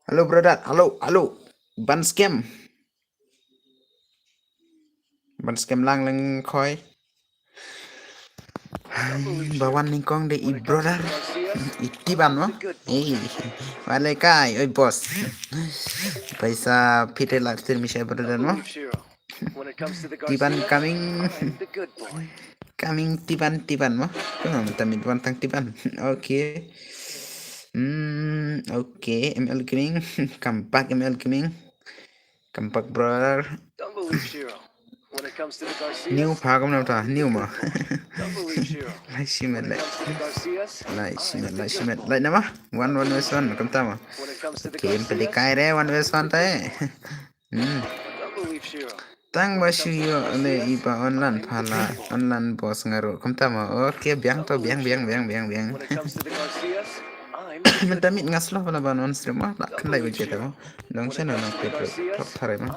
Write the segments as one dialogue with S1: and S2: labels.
S1: Halo brother, halo. Ban scam lang lang khoi. Bawan ningkong de i brother. Iti ban mo? Eh, wale kai, oi boss. Paisa pite lak tir mi share brother mo. Tiban coming tiban mo. Kung tamid tang tiban. Okay. Okay, ML Gaming. Come back ML Gaming. Come back brother. New phá công nào ta new mà lại xí mệt lại nè mà one vs one cầm ta mà game peli kai re one vs one thế tang ba shu yo le iba online phala online boss ngaro cầm ta mà okay biang to biang mình ta mit ngas lo phala ban on stream mà lại kan lai budget đó dong channel nó pepe top thare mà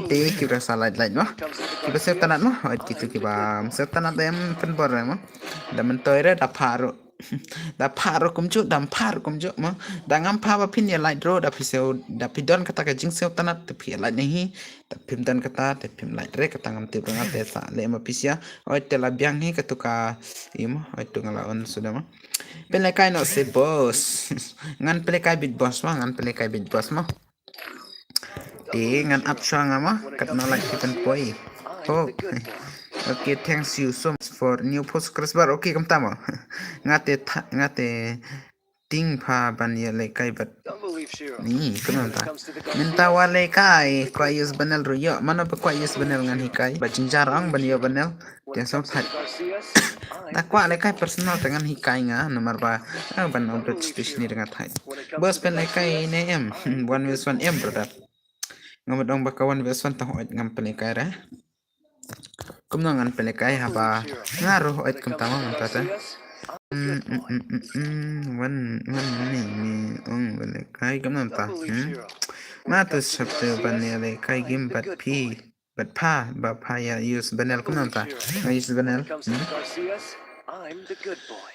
S1: te kita salah lain mah kita siap tanat mah gitu kita siap tanat em penbor mah dan mentoire da paro kumju mah da ngam pa ba pin ya light ro da pisau da pidon kata ka jing siap tanat te pi light nahi da pim dan kata te pim light re kata ngam te banga te sa le ma pisya oi te la biang hi katuka ima oi tu ngala on sudah mah pelekai no se boss ngan pelekai bit boss mah ngan up sang ama kat no like kita poi oh okay thanks you so much for new post bar okay kam tama ngate ting pha ban ye le kai bat ni kunam ta minta wale kai ko ayus banal ro yo mana ba ko ayus banal ngan hikai ba jinjarang ban yo banal tiang som phat ta kwa le kai personal dengan hikai nga nomor ba ban update station ni dengan thai bos pen le kai ne em one with one em brother ngamadong bakawan beson tang oit ngam pelikai ra kumnangan pelikai haba ngaruh oit kum tama mantata wan ni pelikai kumnan ta mata sabte banele kai gim bat pa ya use banel kumnan ta use banel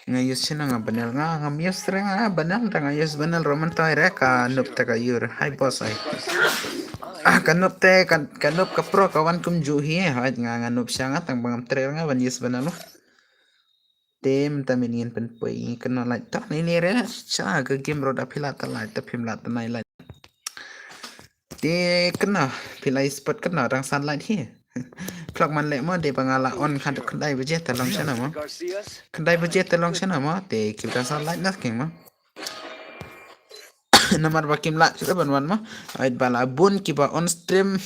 S1: ngayus sina nga banel nga ngamius tra nga banel ta ngayus banel roman ta reka nup ta kayur hi boss ay kanup ka pro kawan kum juhi hat nga nganup siya nga tang bangam tre nga ban yes banalo tem taminin pen poi kana la ta ni re cha ga game roda phila ta la ta phim la ta nai la te kana phila spot kana rang san la hi plug man le mo de bangala on khan khandai budget ta long chana mo khandai budget ta long chana mo te ki ta san la na king mo nomor bakim la sudah banwan mah ait bala bun kiba on stream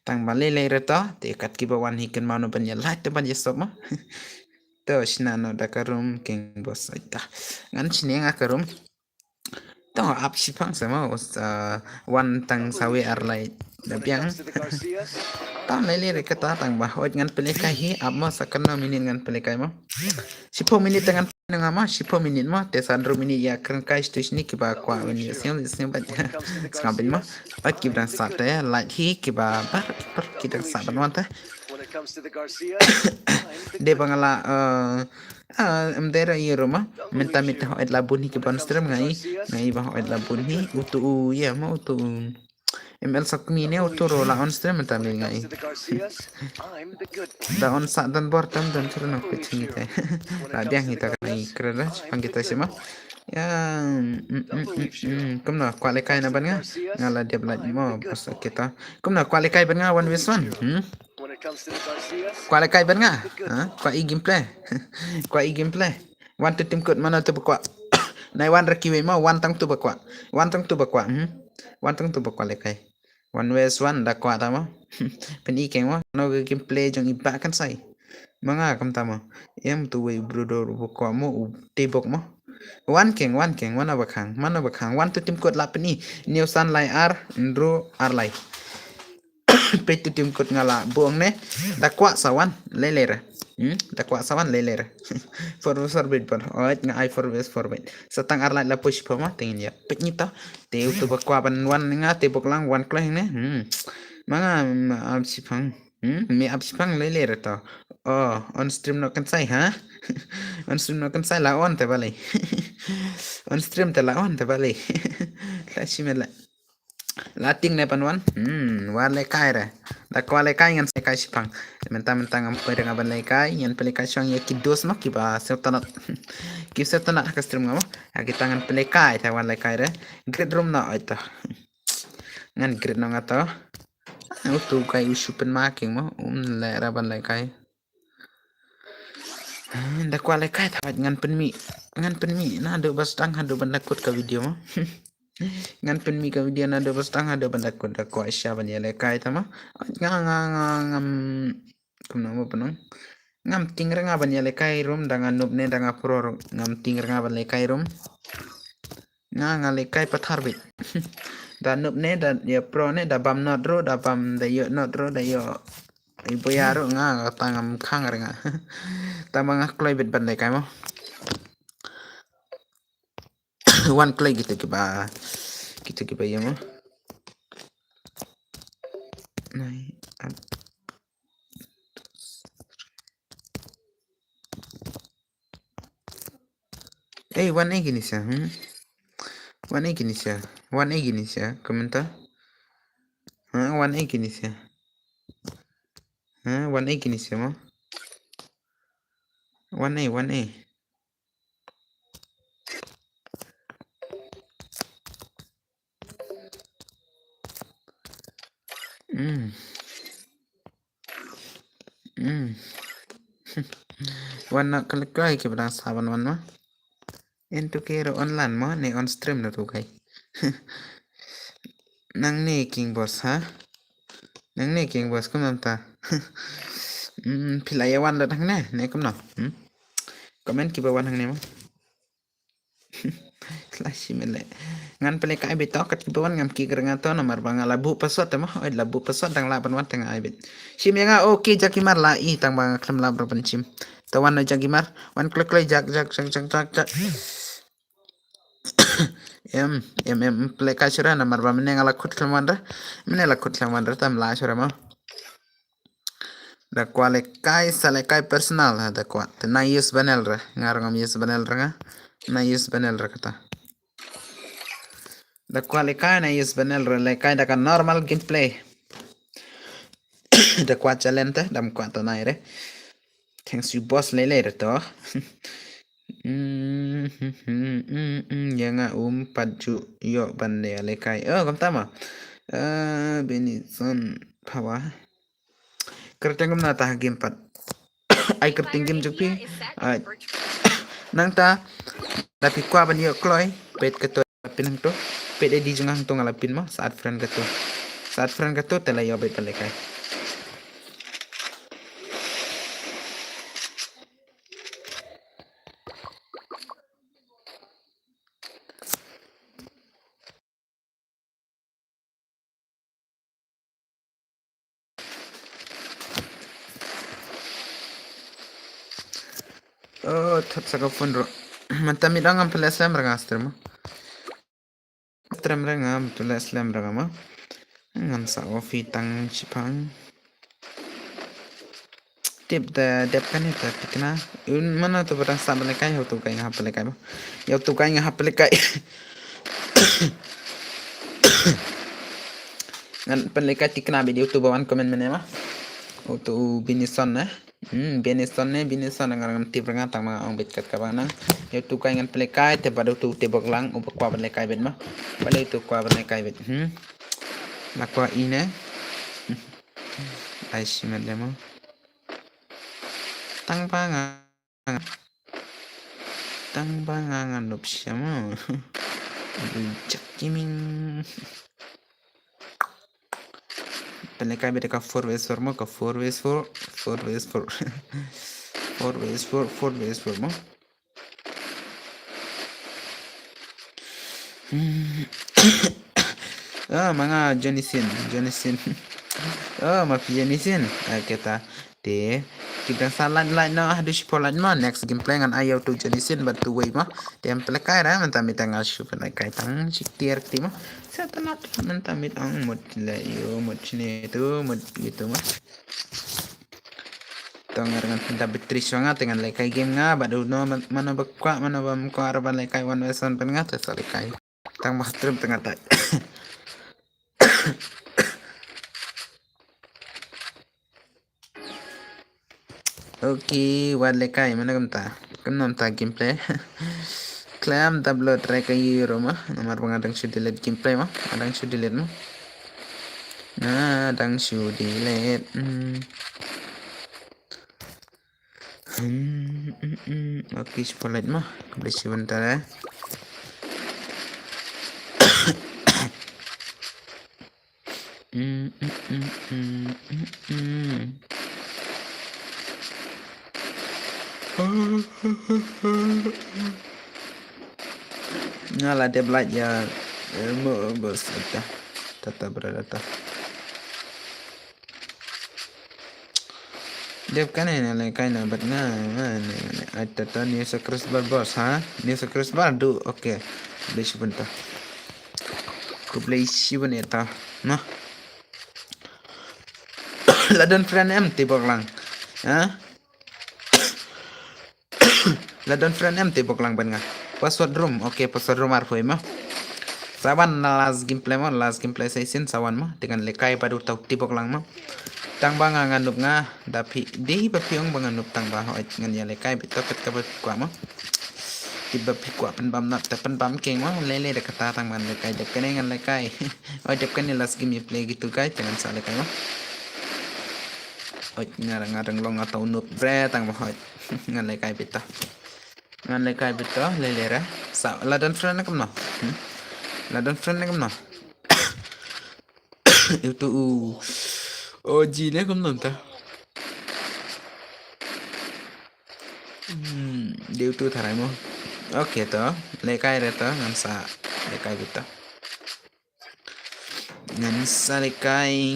S1: tang bale le reta te kat kiba wan hiken manu ban ya la te ban ya sok mah to shina no dakarum king bos aita ngan chine nga karum to ap sipang sama os wan tang sawe arlai da biang tam le le kata tang bah ot ngan pelekai hi ap ma sakana minin ngan pelekai mah 10 minit dengan nga 10 minit mah te sandro minit ya kren kai station ni kiba kwa ni siang bat skambin mah bat kibran sa te light hi kiba bar kita sa ban ta de bangala amdera i roma minta hoit labun hi kiban stream ngai ba hoit labun hi utu ya ma utu ML sakmi ne utu rola on stream minta ngai da on sa dan bor tam dan turun aku cini teh ada yang kita kena keren pang kita sih mah ya kumna kualikai na ban nga ngala dia belaj mo pas kita kumna kualikai ban nga one vs one kualikai ban nga kwa i gameplay kwa i gameplay one to tim kut mana tu bakwa nai one rakiwe mo one tang tu bakwa one tang tu kualikai one vs one da kwa tama pen i keng mo no gameplay jong iba kan sai mga kam tama em tu we brodo bakwa mo tebok mo one king mana bakang one to tim kut lapeni new sun lai ar ndro ar lai pe tu tim kut ngala buang ne dakwa sawan lelera dakwa sawan lelera for sorbet por oit nga I for west for bet satang ar lai la push pama tingin ya petnyita te tu bakwa ban one nga te bok lang one klang ne mga absipang mi absipang lelera to oh on stream no kan sai ha on stream no kan sai la on te bale on stream te la on te bale la simela la ting ne panwan wan lekai re da kwa lekai ngan lekai sipang mentang-mentang am pada ngaban lekai ngan pelekai syang ya kidos mak kiba sertanat ki sertanat ka stream ngamo agi tangan pelekai ta wan lekai re grade room na aita ngan grade na ngata tu kai usupen making mo le raban lekai da kwa lekai ta ngan penmi na do bas tang hado bandakut ka video mo ngan penmi ka video na do bas tang hado bandakut da kwa isya ban ya lekai ta mo ngam kumna mo penong ngam tingre nga ban ya lekai room dengan nubne dengan pro ngam tingre nga ban lekai room nga lekai pathar bit da nubne da ya pro ne da bam not ro da bam da yo not ro da yo ibu ya ro nga tangam khang nga tamang kloi bit ban lekai mo one kloi gitu kiba ya mo nai one egg ini sih one egg ini sih komentar one egg ini sih one egg ini sih mo one A one nak kali ke berang saban one mah entu kero online mah ne on stream na tu kai nang ne king boss ha nang ne king boss kum ta pilai wan dah ne kum no comment ki bawan hang ne mah clash mele ngan pele kai betok kat ki bawan ngam ki gerenga to nomor bang labu pasot mah oi labu pasot dang laban wan tang ai bit sim yang oke jakimar la i tang bang klem la berban sim tawan no jakimar wan klek klek jak play kashura nomor bang mene ngala kut klemandra mene la kut klemandra tam la shura mah da kwale kai sale kai personal da kwa na yes banel ra ngarangam yes banel ra na yes banel ra kata da kwale kai na yes banel ra le kai da kan normal gameplay da kwa challenge dam kwa to nai re thanks you boss le to yang paju yo bande le kai kam tama benison pawa kerteng na ta game pat ai kerteng game jupi nang ta tapi kwa ban yo kloi pet keto pinang to pet di jungang to ngalapin mo saat friend keto tela yo bet le kai thật sa ka phun ro manta mi dang am pala slam ra stream ra ngam pala slam ra ma ngam sa ofi tang chipang tip da dep kan eta tikna un mana to barang sa bale kai ho to kai ngap pala kai ba yo to kai ngap pala kai ngan pala kai tikna video to bawan comment mene ma to binison na binison ngarang tip nga tang mga ang bit kat kabana yo tu kai ngan plekai te badu tu te baglang ubak kwa ban lekai bet ma bale tu kwa ban lekai bet na kwa ine ai simet le mo tang banga nganup siamo cak kiming pelekai bet ka 4vs4 mo ka 4vs4 mo mga Jonisin mafi Jonisin kita te kita salat lain na hadu sipolat ma next gameplay ngan ayo tu Jonisin batu way ma tem pelekai ra menta mitang asu pelekai tang siktir ti ma setanat menta mitang mod la yo mod sini tu mod gitu ma tong dengan pinta betris wanga dengan lekai game nga badu no mana bakwa mana bam ko araban lekai one version pen nga ta lekai tang bah trim tengah tai. Okay, wan lekai mana kam ta gameplay. Clam tablo try ka euro mah, nomor pengadang should delete gameplay mah, adang should delete mah. Nah, adang should delete. Okay, spotlight mah, boleh sebentar ya. Ngalah dia belajar ilmu bos tata berada. Dia kan ini kain abad ada tuh new secret bar bos ha new secret bar do okay beli sebentar ku beli sebentar nah ladan friend empty boklang ha ladan friend empty boklang ban nga password room okay password room arfoi mah sawan last gameplay session sawan mah dengan lekai baru tau tibok lang mah tang bang nganup nga dapi di bapiong banganup tang bah hoit ngan ya lekai bitok ket ka kwa mah tiba pikwa pen bam nat pen bam king mah lele de kata tang man lekai de kenengan lekai oi de kan last game play gitu guys dengan sa lekai mah oi ngarang long atau nup bre tang bah hoit ngan lekai bita lele ra sa ladan friend kam no ladan friend kam no itu OG ne kam no ta điều tu thải mo okay to lekai re to ngan sa lekai bita ngan sa lekai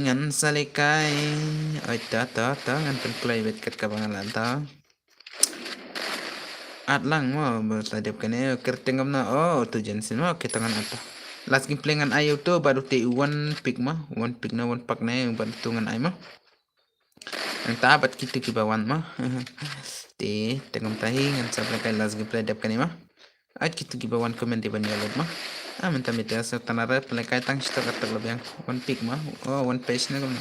S1: oi to ngan pen play bet ket ka bangalan to at lang mo bertadep kene kertengam na oh tu jensin mo kita ngan apa last game play ngan ayo to baru te one pick na one pack na yung baru tu ngan ay mo ang tabat kita kibawan mo te tengam tahi ngan sa lekai last game play dep kene mo at kita kibawan comment di ban yalod mo minta mita sa tanara lekai tang sita katak lebih one pick mo oh one page na kam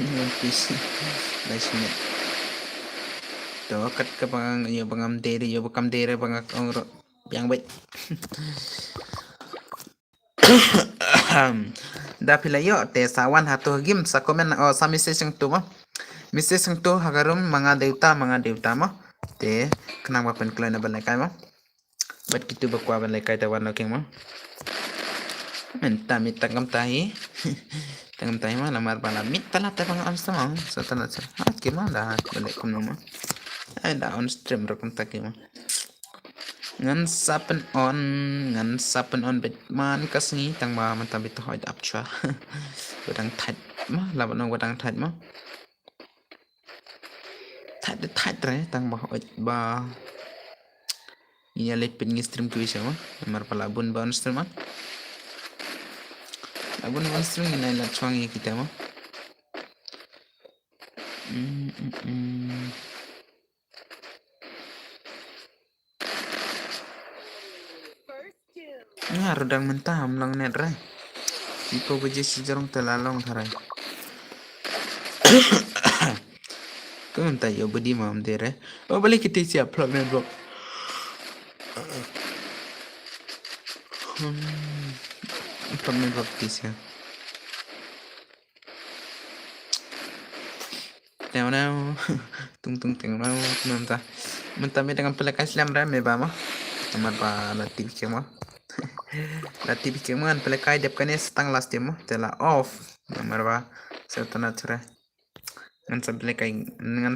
S1: one piece nice minute to kat ka bang yo bangam dere bang oro yang baik da pila yo te sawan hatu game sa komen sa message tu mah message tu hagarum mga deuta mah te kenang pen klan ban lekai mah bat kitu bakwa ban lekai ta warna king mah mita ngam tahi tangam tahi mah lamar bala mit pala ta bang am sama sa tanat sa kima da balik kum mah ada on stream rekam taki mah ngan sapen on betman kasni tang ma man tabi to hoid apcha wadang that mah laban nang wadang that mah that re tang ba hoid ba iya lepin ngi stream ku isa mah mar pala bun ba on stream mah abun on stream ni la chwangi kita mah rudang mentah lang net rai ipo beje si jarong telalong tharai kan ta yo bedi mam dere oh balik kita siap plug net bro plug net bro kisah teo tung teng mau mentah dengan pelekai slam ram me ba mah amar pa la tv kema la tv kema an pelekai dep kane stang last time tela off amar ba sertana cera ngan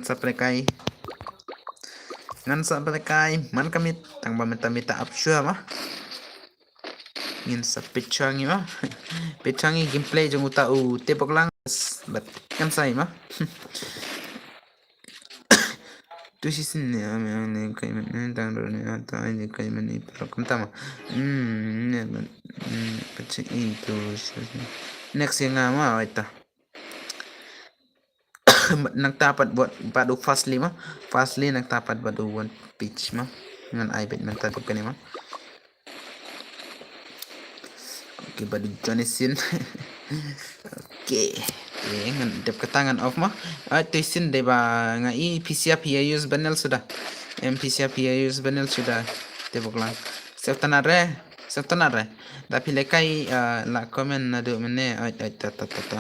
S1: sa pelekai man kami tang ba meta up sure mah ngin sa pichangi mah pichangi gameplay jong uta u tepok lang but kan sai mah tu sih ni ame kai men tang ro ni ata ni kai men ni program tama pecah itu next yang ama ita nang tapat buat padu fastly nang tapat buat one pitch mah dengan iPad mental tu kan mah Oke, badu Johnson. Oke. Ngan dep ke tangan off mah. Tuisin deh ba ngai PC ya use banel sudah. MPC ya use banel sudah. Tebok lang. Setanare. Tapi lekai la komen na do mene ta.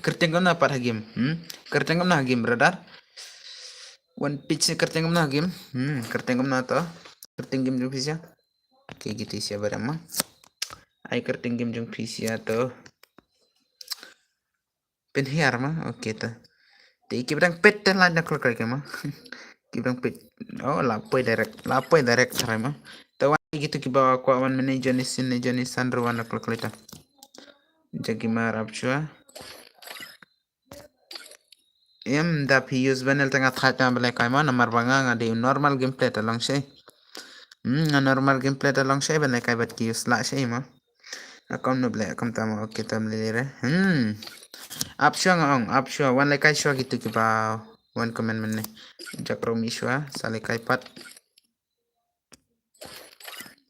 S1: Kertengom na par hagim. Kertengom na hagim brother. One pitch kertengom na hagim. Kertengom na to. Kertenggim jung PC. Oke gitu sih barama. Ai kertenggim jung PC to. Penhiar mah oke ta. Di kibrang pet dan lain nak kelak mah. Kibrang pet. Oh lapoi direct cara mah. Tahu gitu kibawa ku awan mene Jonis Sandro wan nak kelak. Jagi marap chua. Tapi use banel tengah khatna balik mah nomor banga di normal gameplay talong shay. Normal gameplay talong shay balik bat ki use la shay mah. Akam no balik akam tama oke tam lele. Apshua wan lekai shua gitu kiba wan comment mene. Jakro mishwa salekai pat.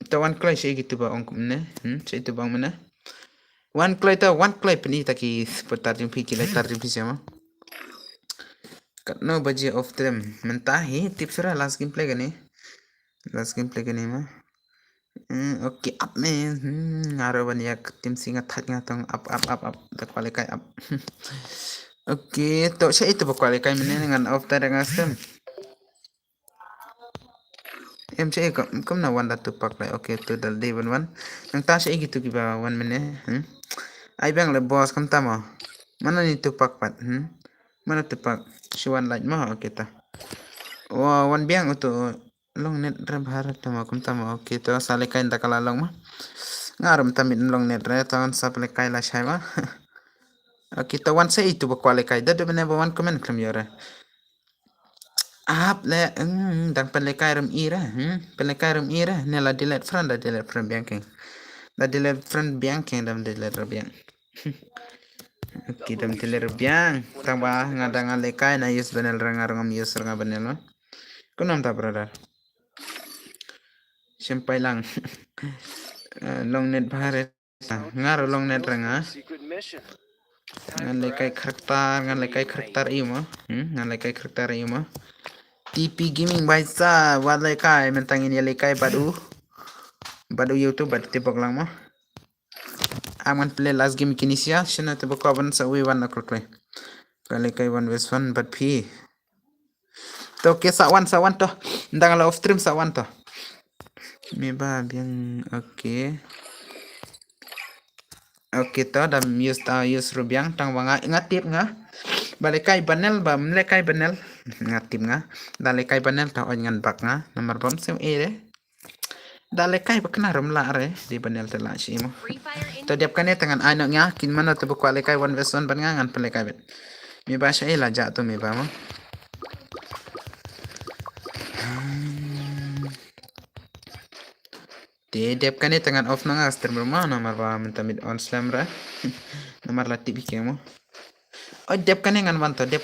S1: Tawan klay shay gitu ba ong mene. Shay tu bang mene. One clay peni taki pertarjung piki lai tarjung pisama. Kat no baji of them mentahi tips ra last gameplay gani mah. Oke up man. Ngaro banyak tim singa that ngatong up tak kai up. Oke to shay itu ba kai mene ngan of ta ngasem. Shay kam na one tu pak lai oke tu dal day one nang ta shay gitu kiba one mene. Ai bang le boss kam tama. Mana ni tupak pat? Mana tupak? Siwan light mah oke ta. Wah, wan biang untuk long net ram harat tama kum tama oke to sale kain ta kala long mah. Ngarum tamit long net re tahun saple kai la shai mah. Oke to wan sai itu bakwale kai da bene ba wan comment kram yore. Le dang pele kai ram ira. Pele kai ram ira ne la delete friend biangking. La delete friend biangking dam delete biang. Kita mentilir biang tambah ngadang lekai na yus benel rangam yus ranga benel no kunam ta brother sampai lang long net bahare ngaro long net ranga ngan lekai karakter ima ngan lekai karakter ima TP gaming baisa walekai mentangin ya lekai badu YouTube badu tepok lang mah aman play last game kinisia shana te bakawan sa we one o'clock kali kai one vs one but p to ke sa one to ndang la off stream sa one to me ba biang oke to da use rubiang tang wanga ngatip nga balekai banel ba mlekai banel ngatip nga dalekai banel ta ongan bak nga nomor bom sem ere dalekai bakna rumla re di banel tela shi mo to diap kane tangan ano nga kin mano to bakwa lekai one vs one ban nga ngan pelekai bet me ba sha ila ja to me ba mo Diap kane tangan off na nga stream rumah nomor ba mentamid on slam ra nomor latip ikemo diap kane ngan wan tapi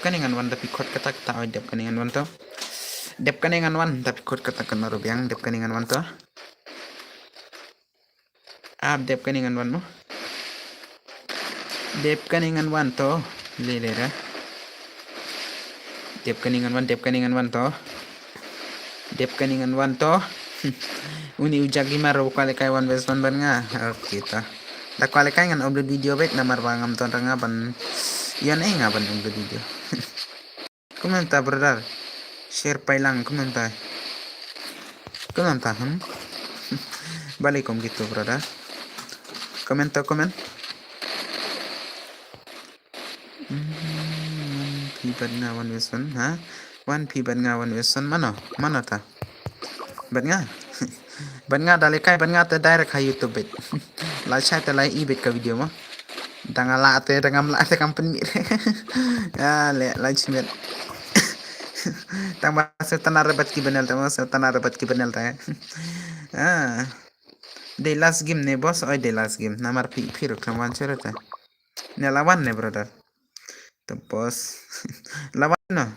S1: kot kata diap kane ngan wan to diap kane ngan wan tapi kot kata kan rubiang diap kane ngan wan to diap kane ngan wan mo diap kane ngan wan to lele ra diap kane ngan wan to uni ujagi maro kale kai one vs one ban nga oke ta da kale kai ngan upload video bet namar bangam ton ranga ban yan nga ban upload video komenta brother share pailang komenta balikom gitu brother komen pibat nga one vs one one pibat nga one vs one mana ta bat nga dalekai bat nga ta direct ha YouTube bet la chat ta lai ibet ka video mah dangala te dangam la te company le la chimet tang bahasa tanah rebat ki benel ta de last game ne boss de last game namar piro kram cerita ne lawan ne brother to boss lawan no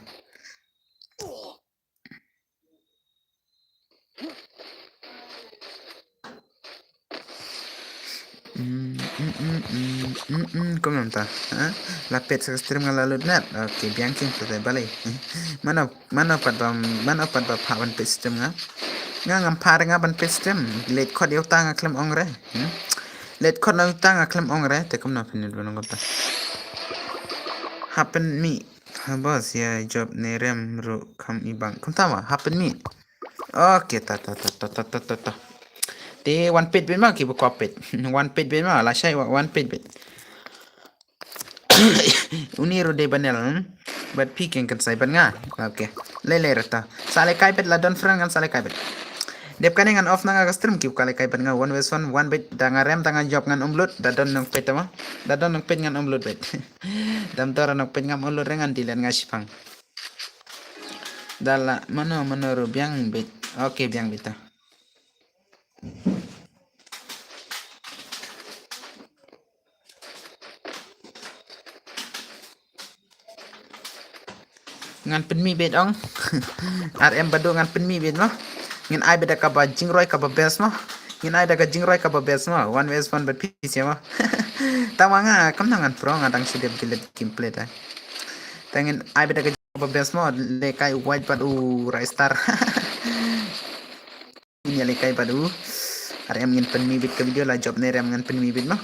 S1: ha lapet sa stream nga lalud net okay biangking sa balay mana pat ba pawan pe stream nga ngam par nga ban pe stream let khod eu tang klem ong re let khod na tang klem ong re te kom na pinil bonong kota happen me bos ya job nerem ru kam ibang kom tama happen me okay ta te one page ben ma ki bu page one page ben ma la shai one page ben Uniru de banel but picking kan sai ban nga okay lele rata sale kai pet la don frang kan sale kai pet dep kan ngan off nga stream ki kale kai pet nga one vs one bit danga rem tanga job ngan umlut da don nang pet ma da don nang pet ngan umlut bet dam tora nang pet ngam umlut rengan dilen nga sipang dala mana ru biang bet okay biang beta ngan penmi bet ong RM badu ngan penmi bet no ngin ai beda ka ba jingroy ka ba bes no ngin ai daga jingroy ka ba bes no one vs one bet pis ya ma tama nga kam nangan pro nga dang sidep dilet gameplay ta tangin ai beda ka ba bes no le kai white pad rai star ini le kai padu RM ngin penmi bet ka video la job ne RM ngan penmi bet no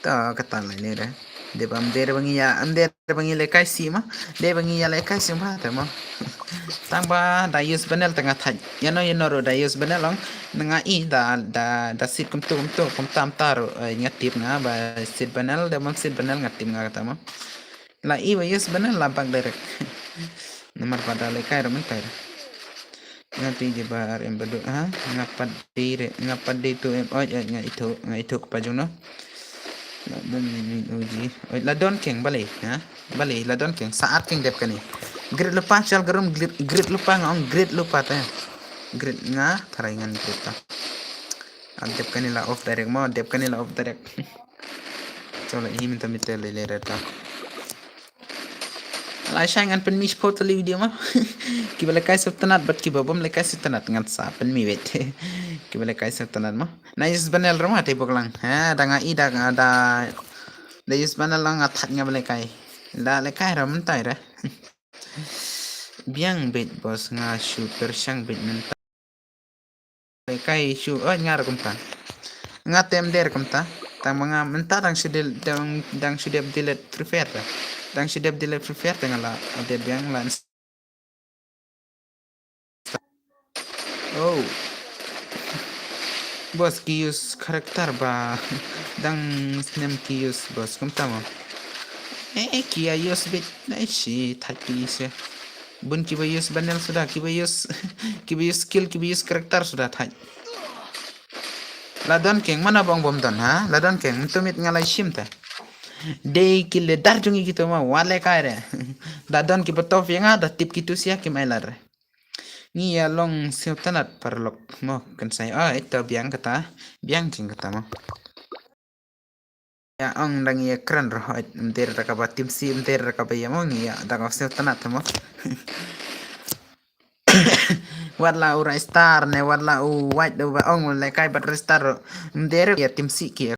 S1: ta kata la ne re de bam de bangi ya am de bangi le kai si ma de bangi ya le kai si ma ta ma tang ba da use banel tanga thaj yano ro da use banel long nga I da sit kum tam taro ngatip nga ba sit banel da man sit banel ngatip nga ta ma la I ba use banel la bag direct nomor pada le kai ro men kai ngati je ba em badu ha ngapat de tu em nga itu pa juno ladon keng balik ha balik ladon keng saat keng dep kani grid lupa chal garum grid lupa ngong grid lupa ta grid nga tharingan grid ta dep kani la off direct mo dep kani la off direct chola hi minta mitel le reta la shangan pen mi spot li video ma ki bala kai subtanat bat ki babam le kai subtanat ngan sa pen mi vet ki bala kai subtanat ma na is banel rama te boklang ha danga I da is banel lang athat nga bala kai la le kai ram tai ra biang bet bos nga super sang bet menta le kai shu ngar kumta nga tem der kumta tang mga menta dang sidel dilet prefer dang sidep dilet prefer tengah la update biang lan oh bos ki use karakter ba dang snem ki use bos kum tamo ki use bit na shi thaki se bun ki ba use banel sudah ki ba use skill ki ba use karakter sudah thai ladon keng mana bong bom don ha ladon keng tumit ngalai shim ta de kile darjungi gitu ma wale kaire dadon ki batof yang ada tip gitu sia ki mailar ni ya long siap tanat parlok mo kan saya itu biang kata biang jing kata mo ya ong dang ya keren roh mter raka ba tim si mter raka ba ya mo ni ya dang siap tanat mo warla ura star ne warla white do ba ong le kai bat star mter ya tim si ki